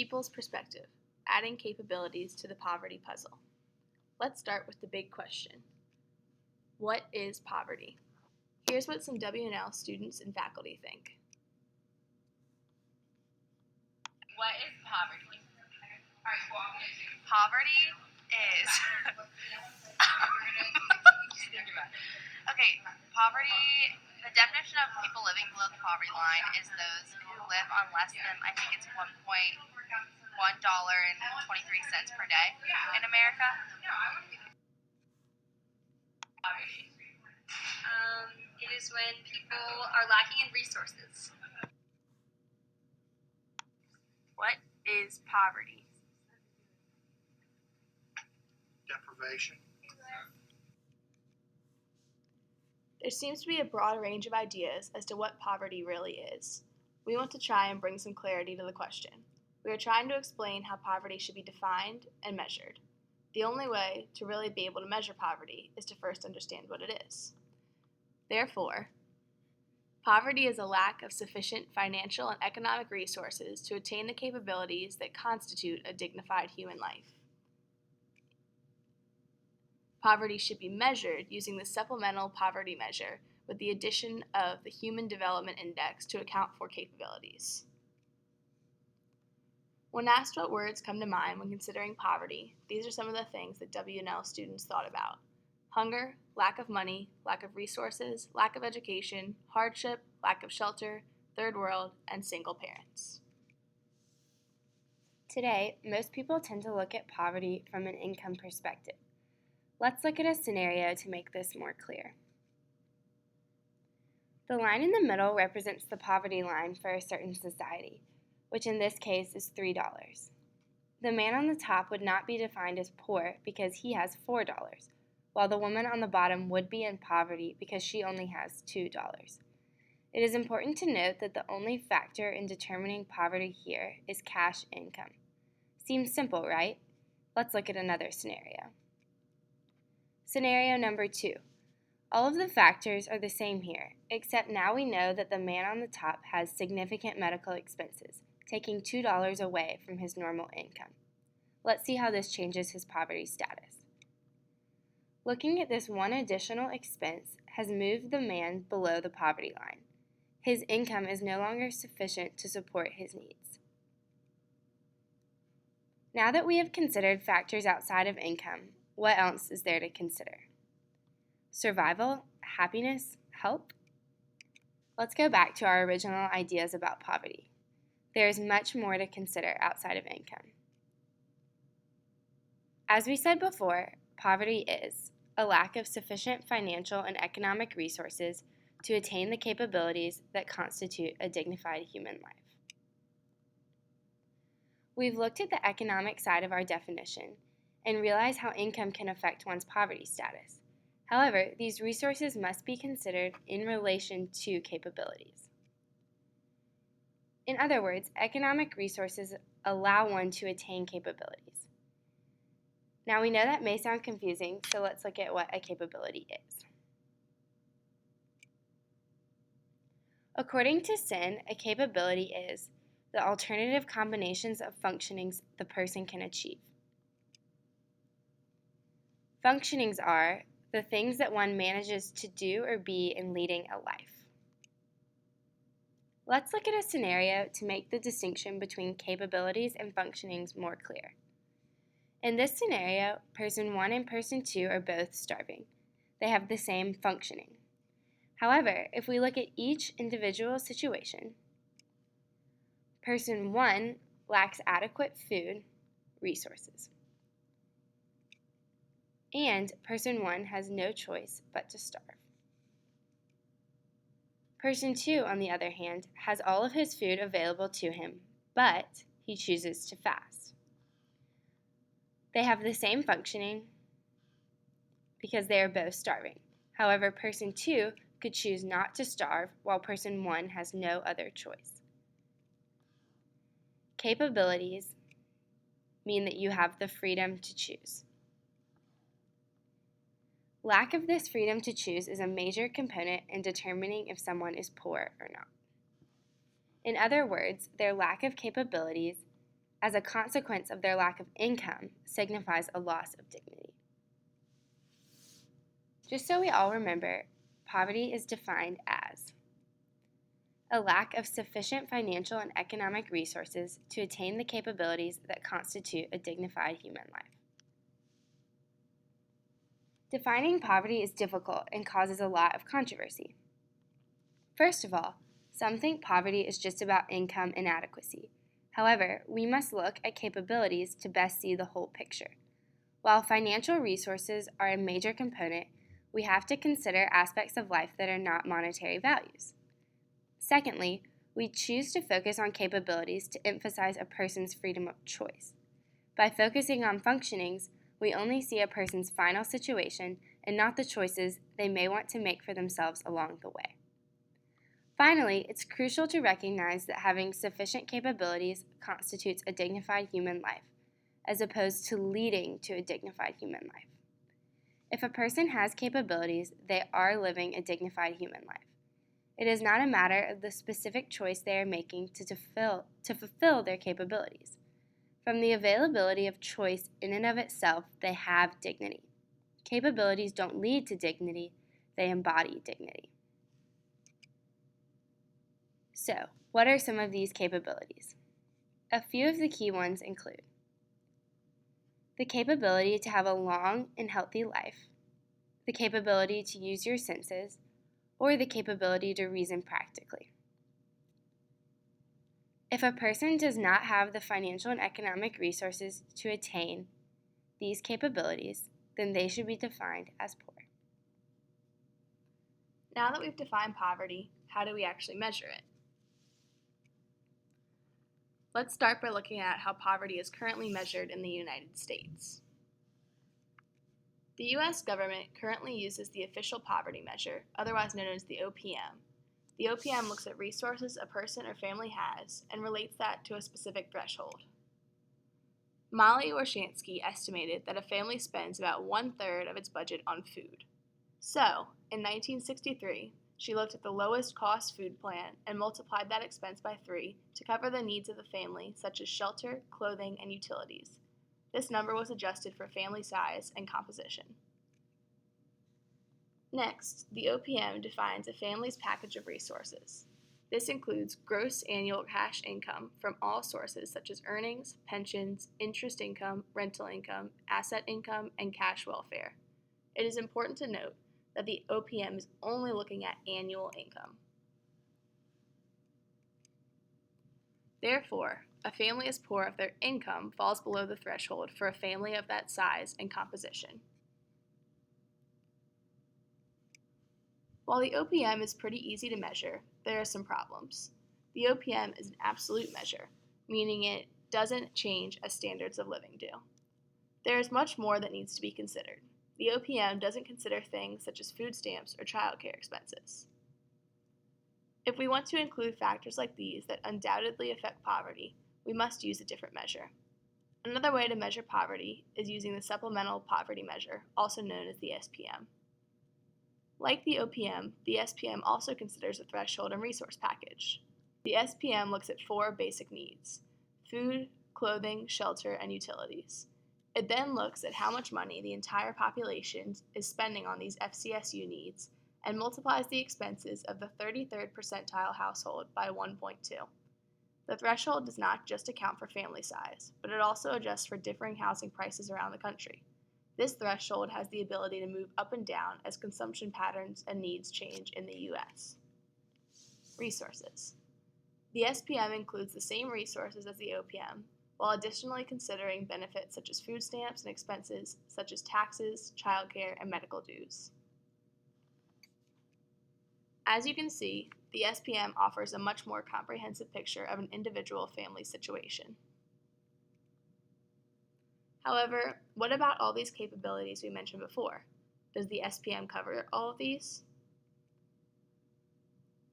People's perspective, adding capabilities to the poverty puzzle. Let's start with the big question. What is poverty? Here's what some W&L students and faculty think. What is poverty? Poverty is poverty, the definition of people living below the poverty line is those who live on less than, I think it's $1.23 per day in America. It is when people are lacking in resources. What is poverty? Deprivation. There seems to be a broad range of ideas as to what poverty really is. We want to try and bring some clarity to the question. We are trying to explain how poverty should be defined and measured. The only way to really be able to measure poverty is to first understand what it is. Therefore, poverty is a lack of sufficient financial and economic resources to attain the capabilities that constitute a dignified human life. Poverty should be measured using the supplemental poverty measure with the addition of the Human Development Index to account for capabilities. When asked what words come to mind when considering poverty, these are some of the things that W&L students thought about. Hunger, lack of money, lack of resources, lack of education, hardship, lack of shelter, third world, and single parents. Today, most people tend to look at poverty from an income perspective. Let's look at a scenario to make this more clear. The line in the middle represents the poverty line for a certain society, which in this case is $3. The man on the top would not be defined as poor because he has $4, while the woman on the bottom would be in poverty because she only has $2. It is important to note that the only factor in determining poverty here is cash income. Seems simple, right? Let's look at another scenario. Scenario number 2. All of the factors are the same here, except now we know that the man on the top has significant medical expenses, taking $2 away from his normal income. Let's see how this changes his poverty status. Looking at this one additional expense has moved the man below the poverty line. His income is no longer sufficient to support his needs. Now that we have considered factors outside of income, what else is there to consider? Survival, happiness, health? Let's go back to our original ideas about poverty. There is much more to consider outside of income. As we said before, poverty is a lack of sufficient financial and economic resources to attain the capabilities that constitute a dignified human life. We've looked at the economic side of our definition and realize how income can affect one's poverty status. However, these resources must be considered in relation to capabilities. In other words, economic resources allow one to attain capabilities. Now we know that may sound confusing, so let's look at what a capability is. According to SIN, a capability is the alternative combinations of functionings the person can achieve. Functionings are the things that one manages to do or be in leading a life. Let's look at a scenario to make the distinction between capabilities and functionings more clear. In this scenario, person 1 and person 2 are both starving. They have the same functioning. However, if we look at each individual situation, person 1 lacks adequate food resources, and person 1 has no choice but to starve. Person 2, on the other hand, has all of his food available to him, but he chooses to fast. They have the same functioning because they are both starving. However, person 2 could choose not to starve, while person 1 has no other choice. Capabilities mean that you have the freedom to choose. Lack of this freedom to choose is a major component in determining if someone is poor or not. In other words, their lack of capabilities as a consequence of their lack of income, signifies a loss of dignity. Just so we all remember, poverty is defined as a lack of sufficient financial and economic resources to attain the capabilities that constitute a dignified human life. Defining poverty is difficult and causes a lot of controversy. First of all, some think poverty is just about income inadequacy. However, we must look at capabilities to best see the whole picture. While financial resources are a major component, we have to consider aspects of life that are not monetary values. Secondly, we choose to focus on capabilities to emphasize a person's freedom of choice. By focusing on functionings, we only see a person's final situation and not the choices they may want to make for themselves along the way. Finally, it's crucial to recognize that having sufficient capabilities constitutes a dignified human life, as opposed to leading to a dignified human life. If a person has capabilities, they are living a dignified human life. It is not a matter of the specific choice they are making to fulfill their capabilities. From the availability of choice in and of itself, they have dignity. Capabilities don't lead to dignity, they embody dignity. So, what are some of these capabilities? A few of the key ones include the capability to have a long and healthy life, the capability to use your senses, or the capability to reason practically. If a person does not have the financial and economic resources to attain these capabilities, then they should be defined as poor. Now that we've defined poverty, how do we actually measure it? Let's start by looking at how poverty is currently measured in the United States. The U.S. government currently uses the official poverty measure, otherwise known as the OPM. The OPM looks at resources a person or family has and relates that to a specific threshold. Molly Orshansky estimated that a family spends about 1/3 of its budget on food. So, in 1963, she looked at the lowest cost food plan and multiplied that expense by 3 to cover the needs of the family, such as shelter, clothing, and utilities. This number was adjusted for family size and composition. Next, the OPM defines a family's package of resources. This includes gross annual cash income from all sources such as earnings, pensions, interest income, rental income, asset income, and cash welfare. It is important to note that the OPM is only looking at annual income. Therefore, a family is poor if their income falls below the threshold for a family of that size and composition. While the OPM is pretty easy to measure, there are some problems. The OPM is an absolute measure, meaning it doesn't change as standards of living do. There is much more that needs to be considered. The OPM doesn't consider things such as food stamps or childcare expenses. If we want to include factors like these that undoubtedly affect poverty, we must use a different measure. Another way to measure poverty is using the supplemental poverty measure, also known as the SPM. Like the OPM, the SPM also considers a threshold and resource package. The SPM looks at 4 basic needs: food, clothing, shelter, and utilities. It then looks at how much money the entire population is spending on these FCSU needs and multiplies the expenses of the 33rd percentile household by 1.2. The threshold does not just account for family size, but it also adjusts for differing housing prices around the country. This threshold has the ability to move up and down as consumption patterns and needs change in the U.S. Resources. The SPM includes the same resources as the OPM, while additionally considering benefits such as food stamps and expenses such as taxes, childcare, and medical dues. As you can see, the SPM offers a much more comprehensive picture of an individual family's situation. However, what about all these capabilities we mentioned before? Does the SPM cover all of these?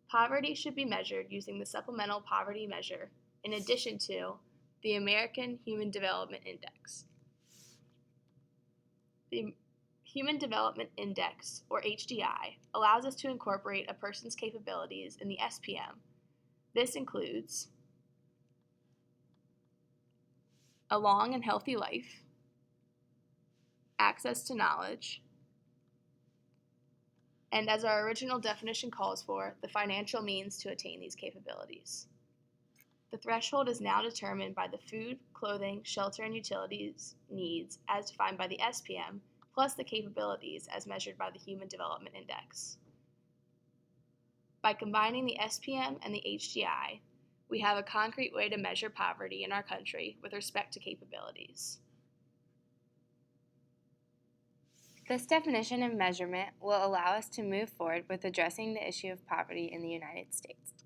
Poverty should be measured using the supplemental poverty measure in addition to the American Human Development Index. The Human Development Index, or HDI, allows us to incorporate a person's capabilities in the SPM. This includes a long and healthy life, access to knowledge, and as our original definition calls for, the financial means to attain these capabilities. The threshold is now determined by the food, clothing, shelter, and utilities needs as defined by the SPM, plus the capabilities as measured by the Human Development Index. By combining the SPM and the HDI, we have a concrete way to measure poverty in our country with respect to capabilities. This definition and measurement will allow us to move forward with addressing the issue of poverty in the United States.